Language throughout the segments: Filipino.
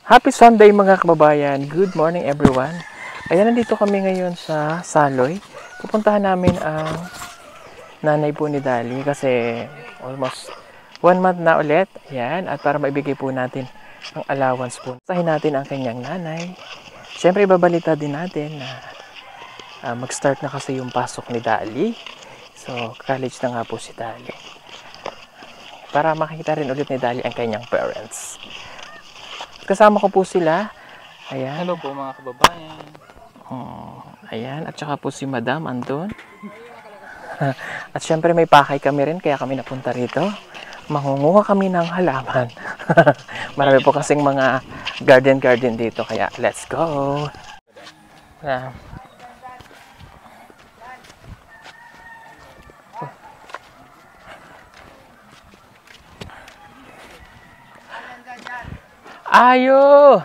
Happy Sunday mga kababayan. Good morning everyone. Ayan, nandito kami ngayon sa Saloy. Pupuntahan namin ang nanay po ni Dali kasi almost 1 month na ulit. Ayan, at para maibigay po natin ang allowance po. Sahin natin ang kanyang nanay. Siyempre, ibabalita din natin na mag-start na kasi yung pasok ni Dali. So, college na nga po si Dali. Para makikita rin ulit ni Dali ang kanyang parents. Kasama ko po sila. Ayan. Hello po mga kababayan. Ayan. At saka po si Madam andun. At syempre may pakay kami rin kaya kami napunta rito. Mangunguha kami ng halaman. Marami po kasing mga garden dito kaya let's go. Ayo!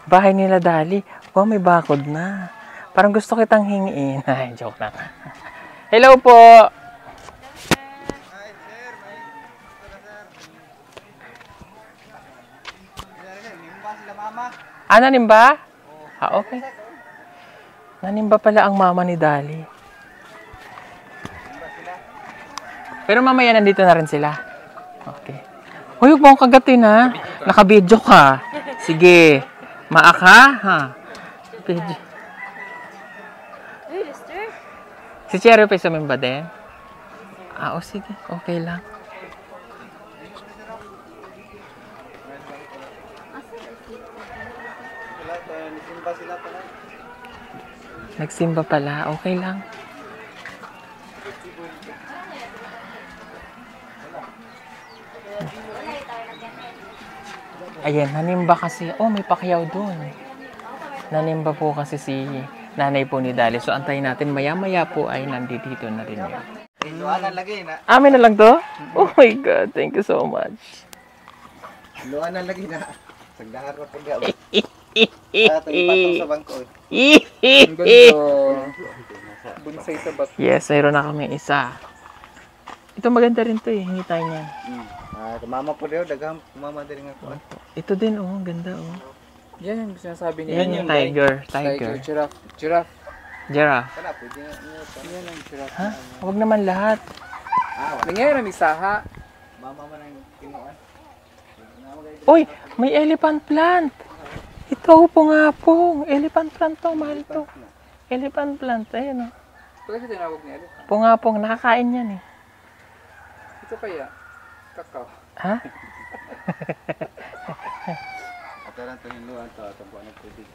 Bahay nila Dali. Wow, may bakod na. Parang gusto kitang hingiin. Ay, joke lang. Hello po! Nanimba? Okay. Nanimba pala ang mama ni Dali. Pero mamaya nandito na rin sila. Okay. Uy, huwag mong kagatin ha. Naka-video ka. Sige. Maaka ha. Video. Si Cherry pa sumimba din? O sige. Okay lang. Nagsimba pala. Okay lang. Ayan, nanimba kasi. Oh, may pakyaw doon. Nanimba po kasi si nanay po ni Dali. So, antayin natin. Maya-maya po ay nandito na rin yun. Amin na lang to? Oh my God. Thank you so much. Luan na lagi na. Sagdahar na po niya. Talipat sa bangko. Bunsay sa bato. Yes, mayroon na kami isa. Ito maganda rin to eh. Hingi tayo niya. Kumama po rin. Daghang kumama din nga po. Ito din oh. Ganda oh. Yan yung sinasabi niya. Yan yung tiger. Giraffe. Giraffe. Kana po. Yan ang giraffe. Ha? Huwag naman lahat. Nangyayari na isaha. Mama man ang kinuan. Uy, may elephant plant. Ito po nga po. Elephant plant to. Mahal to. Elephant plant. Ayan oh. Pagka siya tinawag niya ulit. Pungapong. Nakakain yan eh. Ito kaya. Kakao. Ha? Ataran to yung luan to. Atang po ng tubig.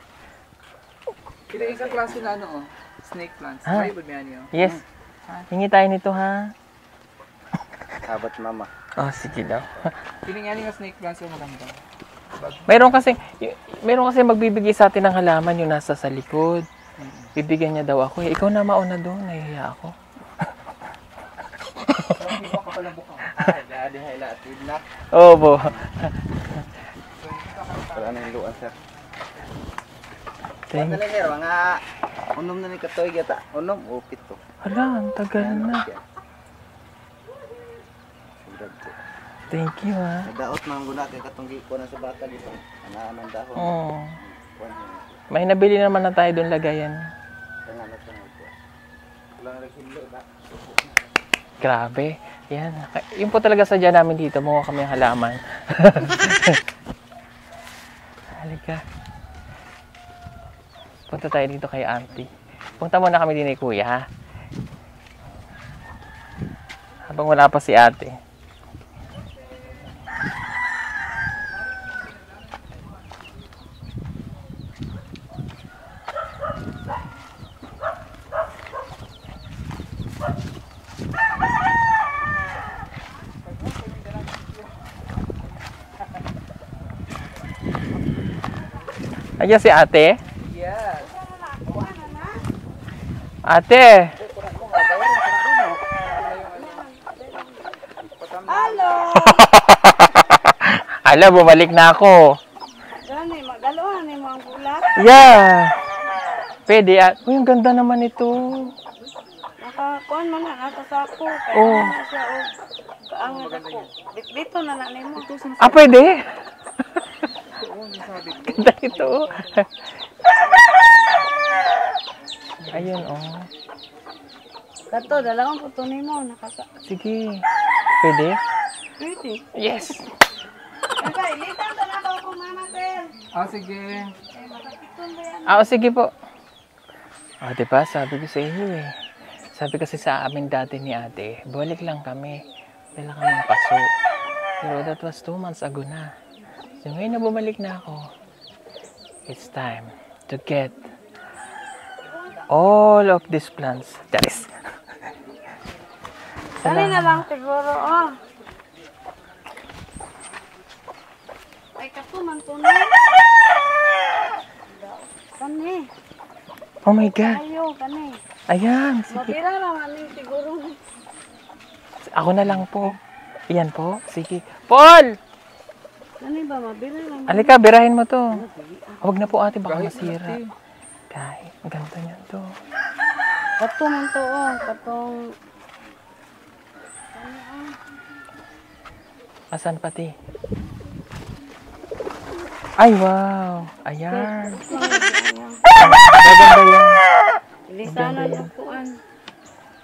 Ito isang klase na ano oh. Snake plants. Ah. May ibig niya. Yes. Hingi tayo nito ha. Sabat mama. Oh, sige daw. Pinangyari nga snake plants yung maganda. Mayroon kasi magbibigay sa atin ng halaman yung nasa sa likod. Bibigyan niya daw ako. Ikaw na mauna doon. Nahihiya ako. Hindi mo ka pala buka. Dahil hila at na. Oo po. Wala na yung luan sir. Thank Wala sir. Mga unom na ni katoy yata. Unom. Upit to. Hala, ang tagal na. Thank you ha. Nadaot mga guna kay katunggi ko na sa bata dito. Anaan ng dahon. Oo. May nabili naman na tayo doon lagayan. Grabe. Yan. Yun po talaga sadya namin dito. Mukha kami ang halaman. Halika. Punta tayo dito kay auntie. Punta muna kami din ni kuya ha. Habang wala pa si ate. Ayan si ate. Yes. Ate. Hello. Ala, bumalik na ako. Gani, magaloan ni mga gulat. Yeah. Pwede. Uy, ang ganda naman ito. Nakakuan man na, nakasako. Oh. Kaya siya, Ang ako. Dito na nanay mo. Ah, pwede? Oo, may sabit ko. Ganda ito. Ayun, oh. Kato, dalawang putunin mo. Nakaka... Sige. Pwede? Pwede. Yes! Ika, ilitan ka na ako kung mama, sir. Ah, sige. Eh, makakitun ba yan? Ah, sige po. Ah, diba? Sabi ko sa inyo eh. Sabi kasi sa amin dati ni ate, balik lang kami. Dala kami ng paso. Pero that was 2 months ago na. So ngayon na bumalik na ako. It's time to get all of these plants. Charis. Dali na lang siguro, oh. Ay, kato, mantunay. Kani. Oh my God. Ayaw, kani. Ayan. Sige. Mabira naman yung siguro. Ako na lang po. Ayan po. Sige. Paul! Kani ba, mabira naman. Alika, birahin mo to. Huwag na po ate, baka Kahit masira. ate. Kahit. Ang ganda niya to. Kato man to, oh. Katong... Asan pati? Ay, wow. Ayan. Maganda yan. Lisanan yung kuan.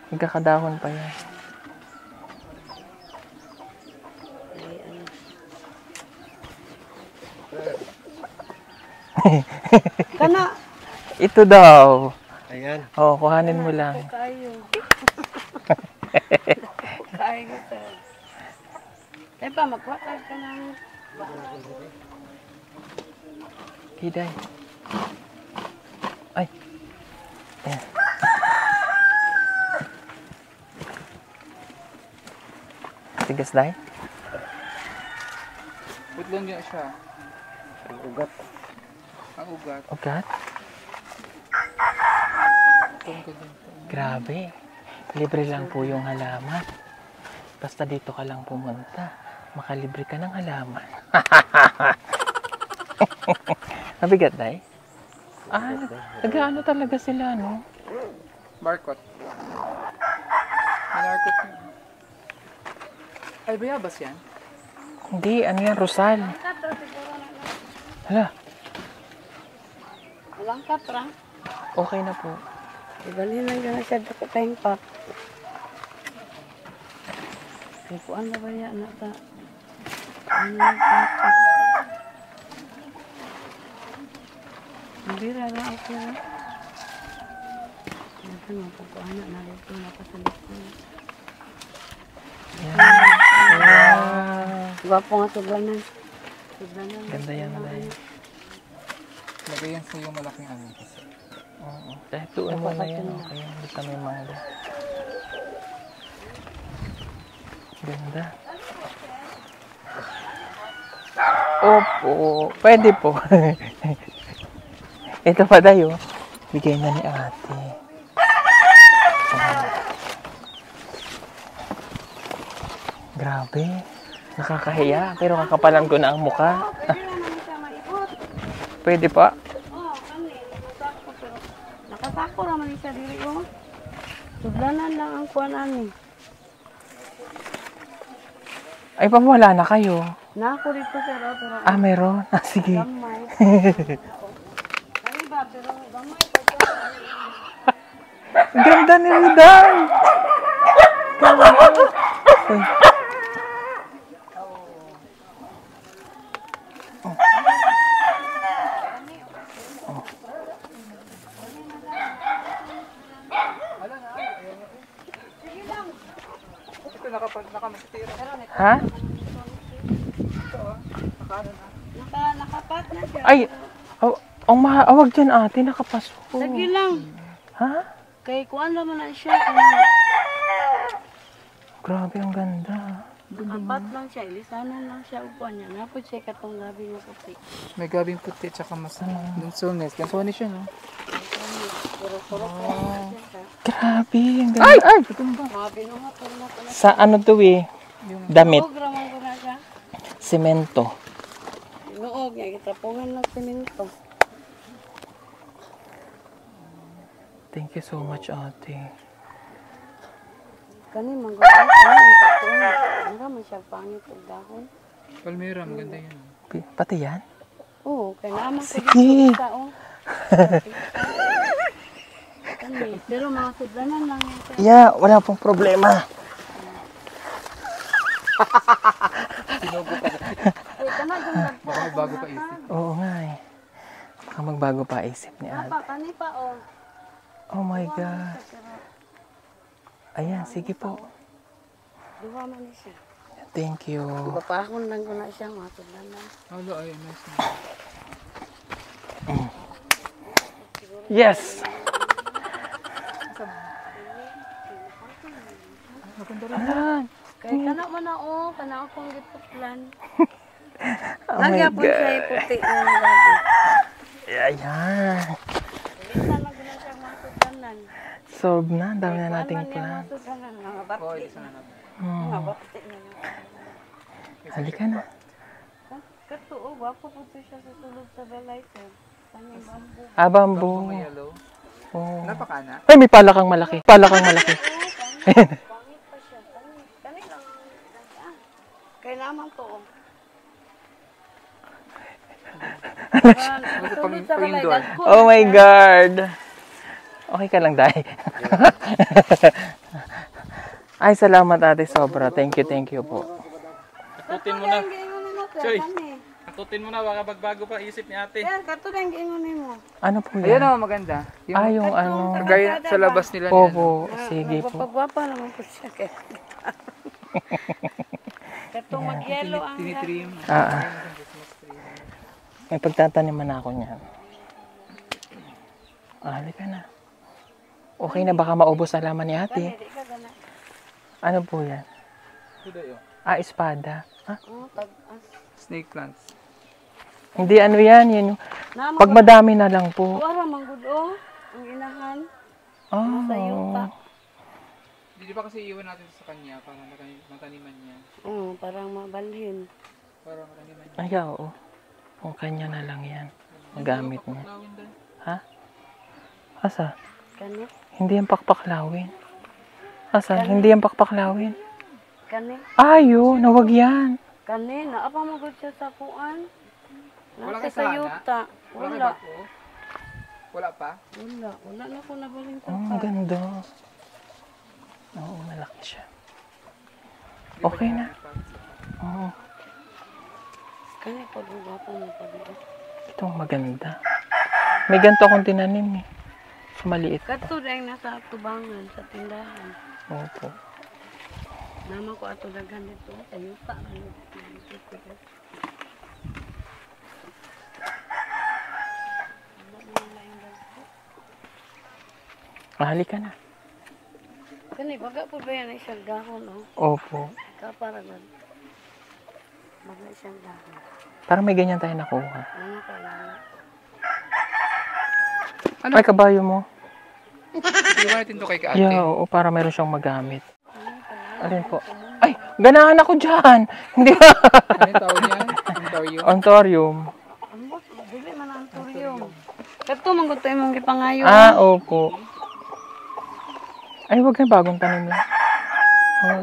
Magkakadahon pa yan. Kana. Ito daw. Ayan. Oh, kuhanin mo lang. Kayo. Kayo, sir. Eh pa, magwakay ka ng... Kiday. Ay. Ayan. Tigas dahi. Putlong niya siya. Ang ugat. Ang ugat. Ugat. Itong ganyan. Grabe. Libre lang po yung halaman. Basta dito ka lang pumunta. Makalibre ka ng halaman. Mabigat, day? Ah, nag-ano talaga sila, no? Barcot. Minarkot niya. Ay, bayabas yan? Hindi, ano yan, Rosal. Hala, Walang katra. okay na po. Ibali lang gana siya dako tayong pak. Kaya kuan na ba yan na ta? Ano yung pak? Mabira na ako na. Ito nga po kuan na dito na pasalit ko. Wow. Gwapo nga tuglanan. Tuglanan. Ganda yan, day. Lagay yan sa yung malaking ano. Oo. Kahit tuon mo na yan, okay. Hindi kami mangga. Ganda. Opo. Pwede po. Ito pa tayo. Bigay na ni ate. Ayan. Grabe. Nakakahiya. Pero kakapalan ko na ang mukha. Pwede naman siya maikot. Pwede pa. Oo, kami. Nakasako pero nakasako naman siya diri oh. Tuglanan lang ang kuan ani. Ay, wala na kayo. Na ako dito pero Ah, meron? Ah, sige. gamay. Kani ba pero gamay pa siya. Ganda ni Riday. Uy. Ito nakamasitira. Ha? Nakapat na siya. Ay, ang awag dyan ate, nakapasok. Lagi lang. Ha? Kay kuan naman na siya. Grabe, ang ganda. Nakapat lang siya. Ilisanan lang siya. Upuan niya. Napod siya katong gabi nga puti. May gabing puti tsaka mas dunsones. Dunsones siya, no? Pero surok lang siya. Grabe, ang ganda. Ay! Ay! Mga binuhatol na ko na. Sa ano to eh? Damit. Nuog raman ko na siya. Semento. Nuog niya. Kitapungan ng siminto. Thank you so much ate. Kani, manggawa. Kani, ang Naman siya pangit ang dahon. Palmera, maganda yan. Pati yan? Oo, kailangan ko Sige. dito isa, oh. Kani, pero mga sudlanan lang yan. Sir. Yeah, wala pong problema. Wait, tama yung nagpo. Baka magbago pa isip. Oo nga eh. Baka magbago pa isip ni Ate. Papa, kani pa, oh. Oh my God. Ayan, sige po. Duwa man ni siya. Thank you. Papahon lang ko na siya, mga sudlanan. Halo, ay, nice na. Yes! Ayan. Kaya kana mo na, oh. Kana akong gipuklan. Oh my Nagyapon siya God. puti ng gabi. Ayan. Isa lang na siya mga sudlanan. Solve na. Ang dami na nating Kuhaan man niya plan. mga sudlanan, mga Oo, bati. isa na natin. Mga bati na lang. Halika na. Kato, oh, wapo po siya sa sulod sa balay, sir. Kanyang bambu. Ah, bamboo. May yellow. Oh. Napakana. Ay, may palakang malaki. Palakang malaki. Pangit pa siya. Kani lang. Ah, kaya naman to, oh. Sulod sa balay, Pang-indoor. dagko Oh na my siya. God. Okay ka lang, Day. Ay, salamat ate. Sobra. Thank you po. Takutin mo na. Kato lang giingon mo, sir. Choy. Kani. Takutin mo na, baka magbago pa isip ni ate. Sir, kato lang giingon mo. Ano po Ayan yan? o, maganda. Ah, yung ano. Gaya sa labas nila. Opo. Sige po. Nagpapagwapa naman po siya. Kato mag-yellow ang Tinitrim. Ah, ah. May pagtataniman ako niyan. Ah, halika na. Okay na, baka maubos na laman ni ate. Hindi ka gana. Ano po yan? Ito yun. Ah, espada. Ah, Oh, tag-as. Snake plants. hindi ano yan. Yan yung, pag madami na lang po. Wala manggod, oh. Ang inahan. Oh. Sa yuta. Hindi pa kasi iwan natin sa kanya para mataniman niya. Oo, parang mabalhin. Para mataniman niya. Ay, oo. Kung kanya na lang yan. Magamit niya. Lawin din. Ha? Asa? Kani? Hindi yan pakpaklawin. Asa? Hindi yan pakpaklawin. Kani? Ayo, nawag yan. Kani? Naapa manggod siya sa kuan? Wala Nasa kay sa sana? yuta. Wala kay Wala. bako? Wala pa? Wala. Wala na ko nabalhin sa Oh, pa. ang ganda. Oo, malaki siya. Okay na. Oo. Kani po, gwapo mo pa dito. Ito, maganda. May ganito akong tinanim eh. So, maliit. Kato rin nasa tubangan, sa tindahan. Opo. Naman ko ato daghan dito. Sa yuta. Halika na. Kani, baga po ba yan isang dahon, oh? Opo. Kaparagan. Baga isang dahon. Parang may ganyan tayo nakuha. Ano kailangan? Ano? Ay, kabayo mo. Iwan natin ito kay kaate. Yeah, oo, para meron siyang magamit. Alin po? Ay, ganahan ako dyan. Hindi ba? Ano yung tawag niya? Ang tawag yun? Ontorium. Ang bot, dili man ang turyong. Kato, manggot tayo mong ipangayo. Ah, opo. Ay, wag na bagong tanim lang.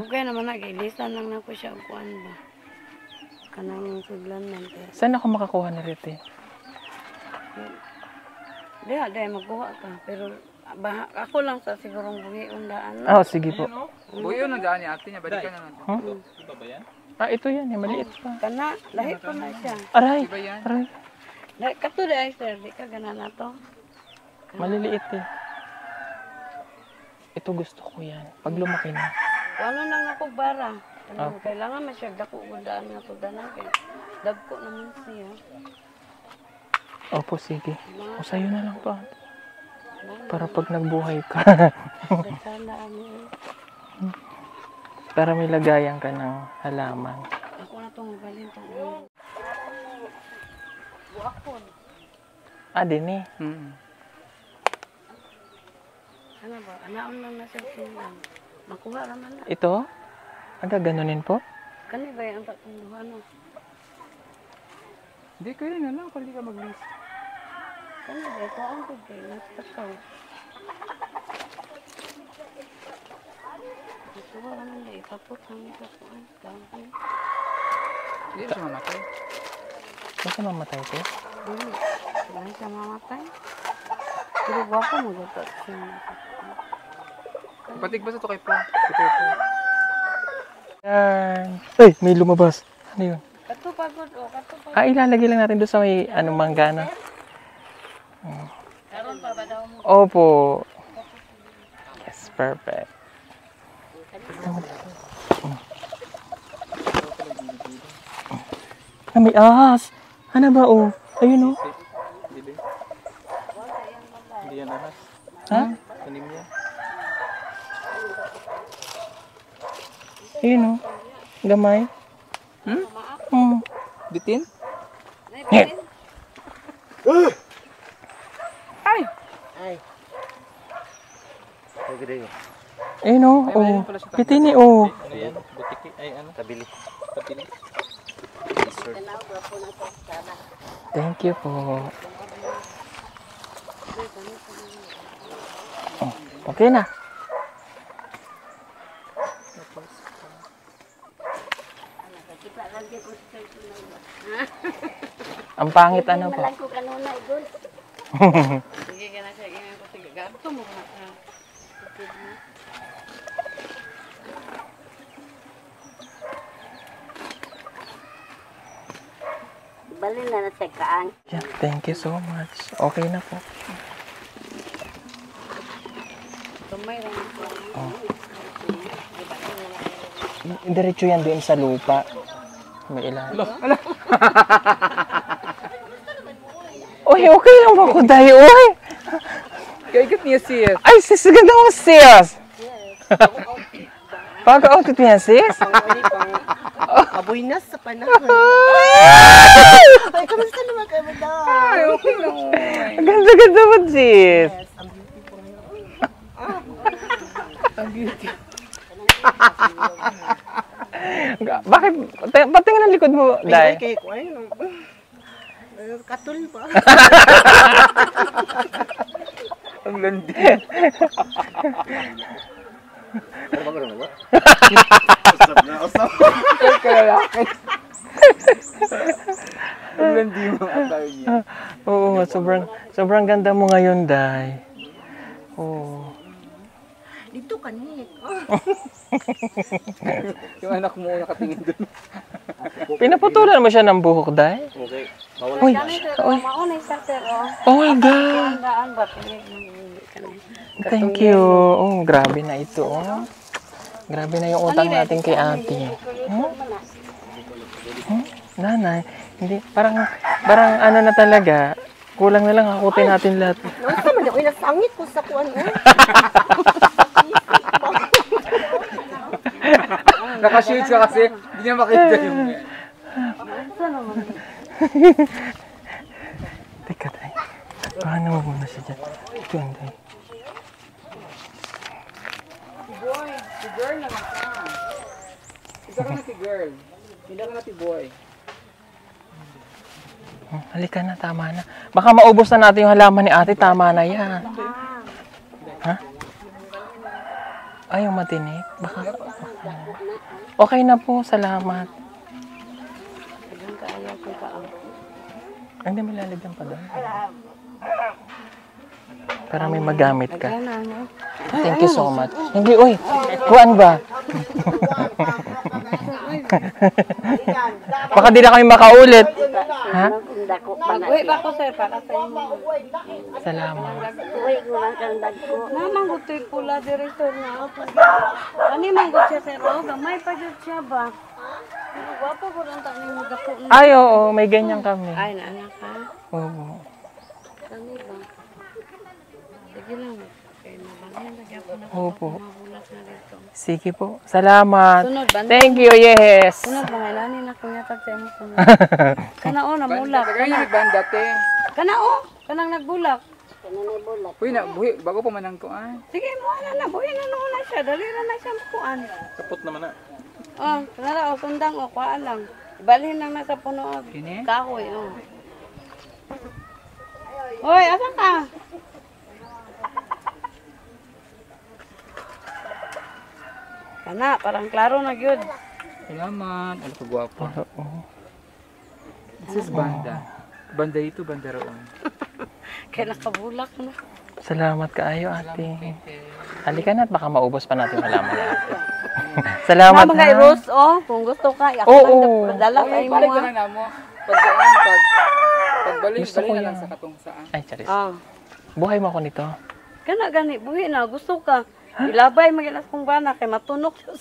Okay naman na, gilisan lang na ko siya ang kuan ba. Kanang sudlan man. Saan ako makakuha na rito eh? Diha, magkuha ka. Pero ako lang sa sigurong bungi undaan. Ah, sige po. Buyo na daan ni ate niya. Balikan na natin. Huh? Ah, ito yan eh. Maliit pa. Kana, lahi pa na siya. Aray, Diba yan? aray. Kato di ay sir, di ka gana na to. Maliliit eh. Ito gusto ko yan. Pag lumaki na. Ano nang ako bara? Ano, kailangan masyag dako undaan nga to danan kay dagko naman siya. Opo, sige. O sa'yo na lang pa. Para pag nagbuhay ka. Sana ano. Para may lagayan ka ng halaman. Ako na tong balin tong ulo. Buakon. Ah, din eh. Ano ba? Anaon lang na sa tindahan. Makuha raman na. Ito? Aga, ganunin po? Kani ba yung tatong duha no? Hindi, kayo na lang. Kung di ka mag-list. Kani ba ito ang tugay? Nagtakaw. Ito ba naman na itapot kami sa kuan. Dami. Hindi siya mamatay. Basta mamatay ko. Dili. Sila siya mamatay. Pero gwapo mo dito siya. Patig ba sa to kay Po? Ito po. Yan. Ay, may lumabas. Ano yun? Katupagod o katupagod. Ah, ilalagay lang natin doon sa may manggana. Karon pa ba daw mo? Opo. Yes, perfect. Ah, may ahas. Ano ba, oh? Ayun, oh. Hindi. Hindi yan ahas. Ha? Tanim niya. Ayun, oh. Gamay. Hmm? Hmm. Bitin? Yeah. Ay! Ay. Ay, gede yun. Ayun, oh. Ay, Oh. mayroon pala siya. Pitini, oh. Ano yan? Butiki? Ay, ano? Tabili. Patili? Thank you po. Oh, okay na. Ang pangit ano po? Malang ko kanuna idol. Sige ka na siya ganyan ko sige. Gato mo ka. Balin na sa kaang. Yeah, thank you so much. Okay na po. Tumay lang ko. Diretso yan doon sa lupa. May ilalim. Uy, okay lang ako dahil. Uy! Kaikat niya siya. Ay, sis, ganda mo, sis! Pag-outfit niya, sis? Aboy na sa panahon. Ay, kamusta naman kayo, madam? Ay, okay lang. Ganda-ganda mo, sis. Ang beautiful mo. Ang beauty. Bakit? Patingin ang likod mo, Ay, Day. kayo ko. Ay, katul pa. Ang landi. Ano ba gano'n ba? Usap na, usap. Ay, kalalaki. Ang landi mo ang tayo niya. Oo, sobrang ganda mo ngayon, Day. Oo. Dito ka ni. Yung anak mo nakatingin doon. Pinaputulan mo siya ng buhok, Day? Okay. Uy, Kami sir, uy. maunay sa sir oh. Oh my God. Handaan ba pinig kami. Thank you. Oh, grabe na ito, oh. Grabe na yung utang natin kay ate. Nanay, hindi, parang ano na talaga, kulang na lang hakutin natin lahat. Nasa man ako nasangit ko sa kuan eh. Naka-shades ka kasi, hindi niya makita yung... Teka, Day. Paano mo muna siya dyan? Ito ang Day. Boy, si girl naman ka. Isa ka na si girl. Hindi ka na si boy. Oh, halika na, tama na. Baka maubos na natin yung halaman ni ate, tama na yan. Ha? Ay, yung matinik? Baka... Okay na po, salamat. Dagang kaayo ko ka ang. Ay, hindi malalagyan pa doon. Para may magamit ka. Gana no. Thank you so much. Hindi, uy, kuan ba? Baka di na kami makaulit. Ha? Dako pa na. Uy, bako sir para sa imo. Salamat. Uy, gulang kang dagko. Namang gutoy pula director na. Ani man gud siya sir, oh, gamay pa jud siya ba. Pero gwapo ko lang tani mo dako. Ay, oo, may ganyan kami. Ay, na anak ka. Oo. Kani ba? Sige lang. Kaya nabangan na gyud na. Opo. Mabulat na dito. Sige po. Salamat. Sunod ba? Thank you, yes. Sunod mga ilani na kuya tag sa imo sunod. Kana o na mulak. Kaya yung nagband dati. Kana o, kanang nagbulak. Kanang bulak. Uy, buhi, bago pa man ang kuan. Sige mo na buhay na na siya. Dali na siya makuan. Kapot naman na. Oh, kanara o sundang o kuan lang. Ibalhin lang na sa puno. Kini? Kahoy, oh. Hoy, asa ka? Kana, parang klaro na gyud. Salamat. Ano ka gwapo. Oo. This is banda. Banda ito, banda roon. Kaya nakabulak na. Salamat kaayo, ate. Halika na at baka maubos pa natin halaman ni ate. Salamat Na mga ha. Rose, oh, kung gusto ka, ako Oo. lang padala kay mo. Balik ka ah. lang na mo. Pagbalik, Gusto ko balik na yan. lang sa katong saan. Ay, charis. Ah. Buhay mo ako nito. Kana gani, buhi na, gusto ka. Ilabay magilas kong bana kay matunok siya.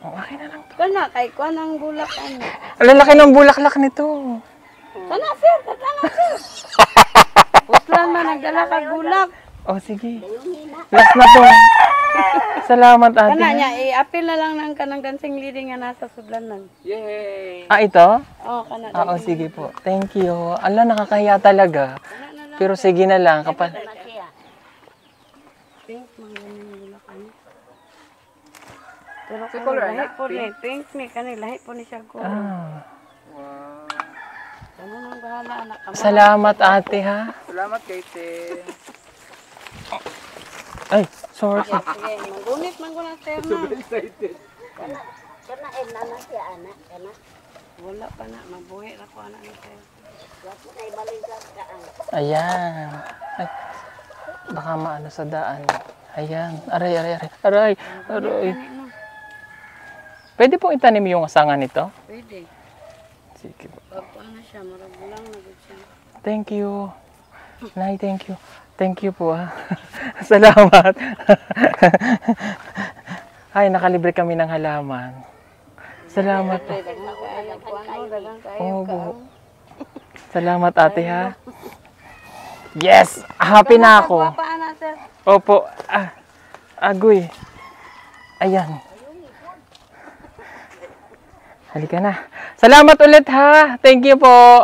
Oh, akin na lang. Kana kay kuan ang bulak ano. Ang lalaki ng bulaklak nito. Kana sir, kana sir. Puslan man nagdala kag bulak. Oh, sige. Last na to. Salamat, ate. Kana nya i-apil na lang ng kanang dancing lady nga nasa sudlanan. Yay! Ah, ito? Oh, kana Ah, oh, sige po. Thank you. Ala, nakakahiya talaga. Pero sige na lang. Kapal. pink mga ganyan bulak ano. Pero Si kung color, lahi anak? po ni pink ni kanila lahi po ni siya ko. Ah. Wow. Ano nang bahala anak ka. Salamat, ate, ha? Salamat kay Te. Ay, sorry. Sige, mangunit man ko na sir na. Excited. Wala pa na, mabuhi na ko anak ni sir. Ayan. Ay, baka maano sa daan. Ayan. Aray, aray, aray. Aray, aray. Pwede pong itanim yung asanga nito? Pwede. Sige po. Pag ano siya, maragulang na gud siya. Thank you. Nay, thank you. Thank you po, ha. Salamat. Ay, nakalibre kami ng halaman. Salamat po. Daghang kaayo ko ano, daghang kaayo Oo ka. po. Salamat, ate, ha. Yes! Happy na ako. Pa ana sir. Opo. Ah, agoy. Ayan. Halika na. Salamat ulit, ha. Thank you po.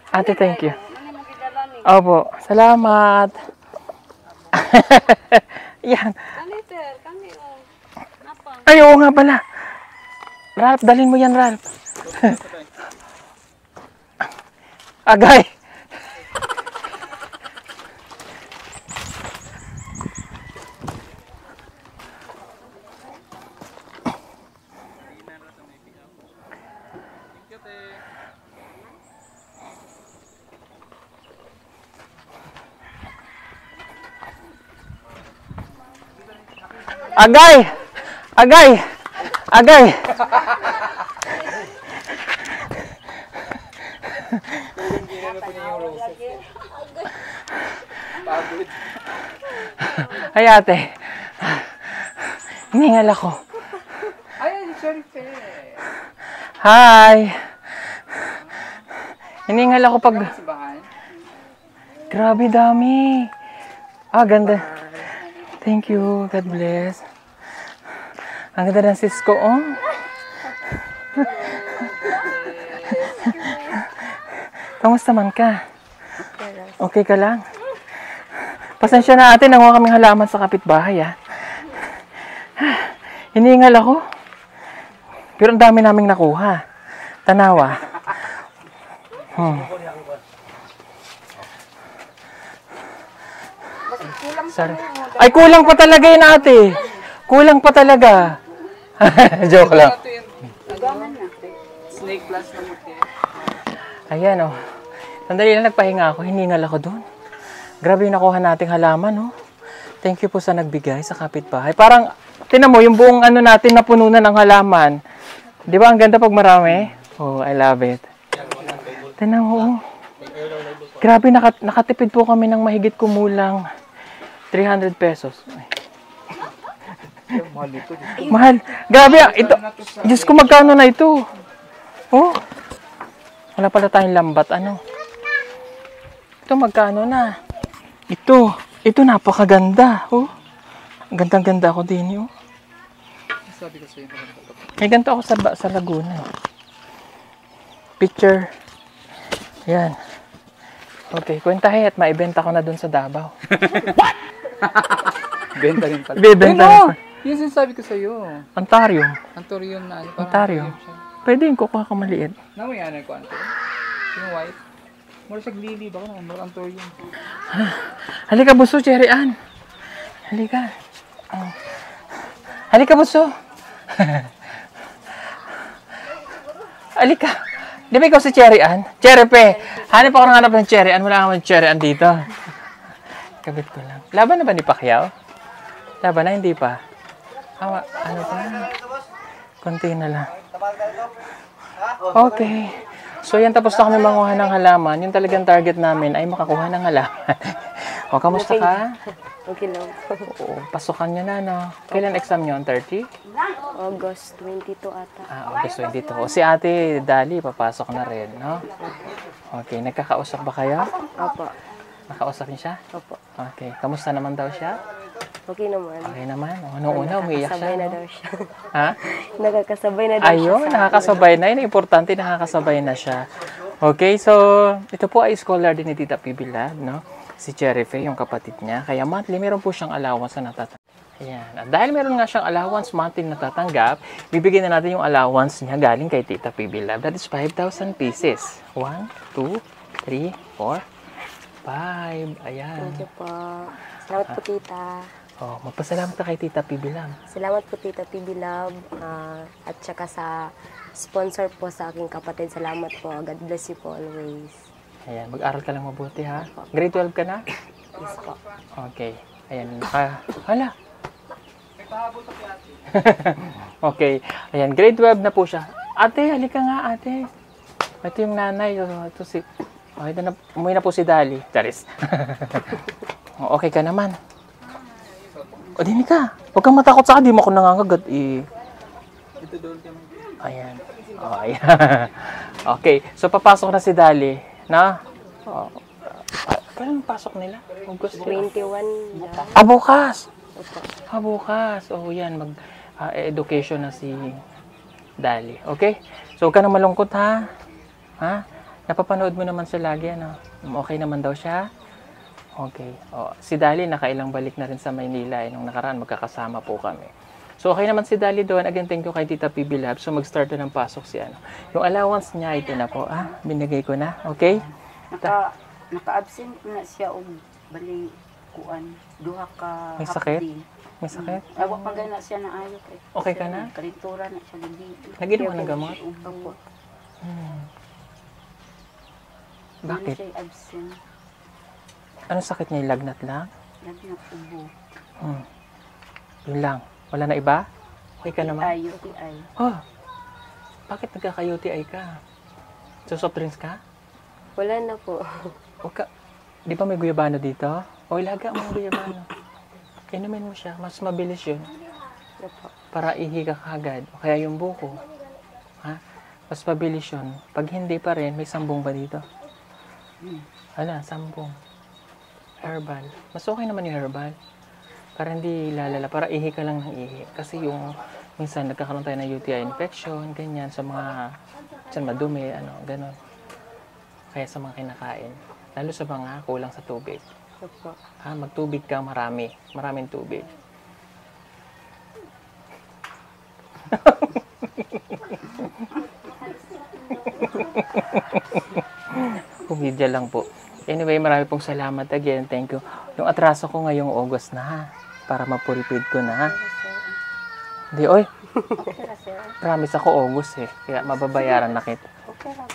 Ate, thank you. Ano mo gidala ni? Opo. Salamat. Yan. Kani sir, kani oh. Napa? Ay, oo nga pala. Ralph, dalhin mo yan, Ralph. Agay. Agay! Agay! Agay! Pagod. Ay, ate. Hiningal ako. Ay, sorry, Te. Hi! Hiningal ako pag... Simbahan. Grabe dami. Ah, ganda. Thank you. God bless. Ang ganda ng Cisco, oh. Kamusta man ka? Okay ka lang? Pasensya na ate, nanguha kaming halaman sa kapitbahay, ah. Hiningal ako. Pero ang dami naming nakuha. Tanawa. Sorry. Ay, kulang pa talaga yun, ate. Kulang pa talaga. Joke lang. Ito yung snake plus na muti. Ayan, oh. Sandali lang nagpahinga ako. Hiningal ako doon. Grabe yung nakuha nating halaman, oh. Thank you po sa nagbigay sa kapitbahay. Parang, tinan mo, yung buong ano natin napununan ng halaman. Di ba, ang ganda pag marami? Oh, I love it. Tinan mo, oh. Grabe, nakatipid po kami ng mahigit kumulang 300 pesos. Ay. Mahal ito. Mahal. Grabe, ito. Diyos ko, magkano na ito? Oh. Wala pala tayong lambat, ano. Ito, magkano na? Ito napakaganda. Oh. Ang gandang-ganda ako din, oh. Sabi ko sa'yo. May ganito ako sa Laguna. Picture. Yan. Okay, kwentahe at maibenta ko na dun sa Davao. Benta rin pala. Bibenta Ayun, na. Yung sinasabi ko sa'yo. Ontario. Antorium na ano. Ontario. Pwede yung kukuha ka maliit. Namayanan ko Antorium. Yung white. Mura siya lily. Baka naman mura Antorium. Halika, buso, Cherry Ann. Halika. Oh. Halika, buso. Alika. Di ba ikaw si Cherry Ann? Cherry Pe. Hanap ako ng hanap ng Cherry Ann. Wala akong Cherry Ann dito. Kabit ko lang. Laban na ba ni Pacquiao? Laban na, hindi pa. Ano pa? Konti na lang. Okay. So yan, tapos na kami manguha ng halaman. Yung talagang target namin ay makakuha ng halaman. O, kamusta ka? Okay lang. Oo, pasukan nyo na, no? Kailan exam nyo? 30? August 22 ata. August 22. O, si Ate Dali, papasok na rin, no? Okay, nagkakausap ba kayo? Opo. Nakausap niyo siya? Opo. Okay, kamusta naman daw siya? Okay naman. Okay naman. O, nung una, umiiyak siya. Nakakasabay na No? daw siya. Ha? Nakakasabay na daw siya. Ayun, nakakasabay na. Yun, importante, nakakasabay na siya. Okay, so, ito po ay scholar din ni Tita Pibi Lab, no? Si Cherry Fe, yung kapatid niya. Kaya monthly, meron po siyang allowance na natatanggap. Ayan. At dahil meron nga siyang allowance monthly na natatanggap, bibigyan na natin yung allowance niya galing kay Tita Pibi Lab. That is 5,000 pieces. 1, 2, 3, 4, 5. Ayan. Thank you po. Salamat po, tita. Oh, magpasalamat ka kay Tita Pibi Lab. Salamat po, Tita PB Love. At saka sa sponsor po sa aking kapatid. Salamat po. God bless you po always. Ayan, mag-aral ka lang mabuti, ha? Grade 12 ka na? Yes po. Okay. Ayan, hala. Okay. Ayan, grade 12 na po siya. Ate, halika nga, ate. Ito yung nanay. Ito si... Okay, umuwi na po si Dali. Charis. Okay ka naman. O, dini ka. Huwag kang matakot sa akin. Di mo ako nangangagat. Ayan. Oh, ayan. Okay. So, papasok na si Dali. Na? Oh. Kailan pasok nila? August 21 na. Bukas! Opo. Bukas. Oh, yan. Mag-education na si Dali. Okay? So, huwag ka na malungkot, ha? Ha? Napapanood mo naman siya lagi, ano? Okay naman daw siya? Okay. Oh, si Dali, nakailang balik na rin sa Maynila. Nung nakaraan, magkakasama po kami. So, okay naman si Dali doon. Again, thank you kay Tita PB Lab. So, mag-start na ng pasok si ano. Yung allowance niya, ito na po. Binigay ko na. Okay? Naka-absent na siya og bali kuan duha ka May sakit? hapdi. May sakit? Awa pa gana siya na ayo kay. Okay ka na? Kalintura na siya dito. Naginom ka ng gamot? Opo. Bakit? Siya absent. Anong sakit niya? Lagnat lang? Lagnat ubo. Yun lang. Wala na iba? Okay ka naman? UTI. Oh, bakit nagkaka-UTI ka? So, soft drinks ka? Wala na po. Huwag ka. Di ba may guyabano dito? O, ilaga mo ang guyabano. Inumin mo siya. Mas mabilis yun. Opo. Para ihiga ka agad. O kaya yung buko. Ha? Mas mabilis yun. Pag hindi pa rin, may sambong ba dito? Hala, sambong. Herbal. Mas okay naman yung herbal. Para hindi lalala. Para ihi ka lang ng ihi. Kasi yung minsan nagkakaroon tayo ng UTI infection, ganyan, sa mga madumi, gano'n. Kaya sa mga kinakain. Lalo sa mga kulang sa tubig. Opo. Magtubig ka marami. Maraming tubig. Kumidya lang po. Anyway, marami pong salamat again. Thank you. Yung atraso ko ngayong August na, ha? Para mapulipid ko na, ha? Hindi, oy. Okay ra sir. Promise ako August, eh. Kaya mababayaran na kita. Okay ra.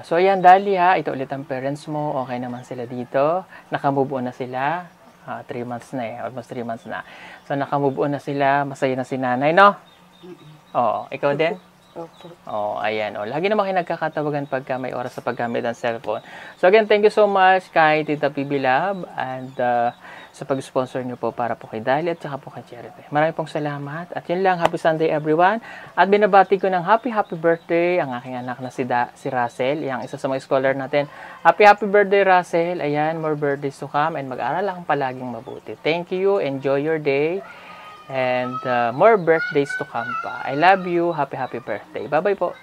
So, ayan, Dali, ha. Ito ulit ang parents mo. Okay naman sila dito. Nakamove on na sila. 3 months na, eh. Almost 3 months na. So, nakamove on na sila. Masaya na si nanay, no? Oo. Ikaw din? Opo. Oh, ayan. Lagi naman kayo nagkakatawagan pagka may oras sa paggamit ng cellphone. So again, thank you so much kay Tita PB Lab and sa pag-sponsor niyo po para po kay Dali at saka po kay Cherry Fe. Maraming pong salamat. At yun lang, happy Sunday everyone. At binabati ko ng happy birthday ang aking anak na si Russell, yung isa sa mga scholar natin. Happy birthday, Russell. Ayan, more birthdays to come and mag-aral lang palaging mabuti. Thank you. Enjoy your day. And more birthdays to come pa. I love you. Happy birthday. Bye-bye po.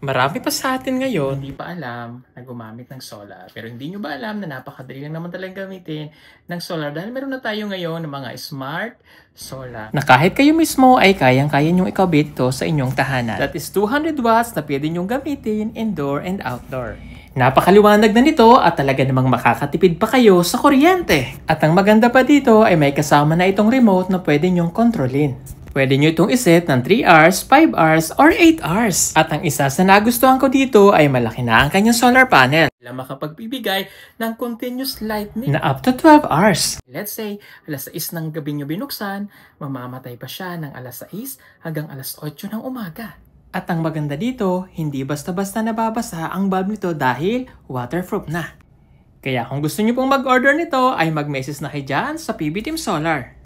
Marami pa sa atin ngayon hindi pa alam na gumamit ng solar. Pero hindi nyo ba alam na napakadali lang naman talagang gamitin ng solar dahil meron na tayo ngayon ng mga smart solar. Na kahit kayo mismo ay kayang-kaya nyong ikabit to sa inyong tahanan. That is 200 watts na pwede nyong gamitin indoor and outdoor. Napakaliwanag na nito at talaga namang makakatipid pa kayo sa kuryente. At ang maganda pa dito ay may kasama na itong remote na pwede nyong kontrolin. Pwede nyo itong iset ng 3 hours, 5 hours, or 8 hours. At ang isa sa nagustuhan ko dito ay malaki na ang kanyang solar panel. Na makapagbibigay ng continuous lightning na up to 12 hours. Let's say, alas 6 ng gabi nyo binuksan, mamamatay pa siya ng alas 6 hanggang alas 8 ng umaga. At ang maganda dito, hindi basta-basta nababasa ang bulb nito dahil waterproof na. Kaya kung gusto nyo pong mag-order nito ay mag-message na kayo dyan sa PB Team Solar.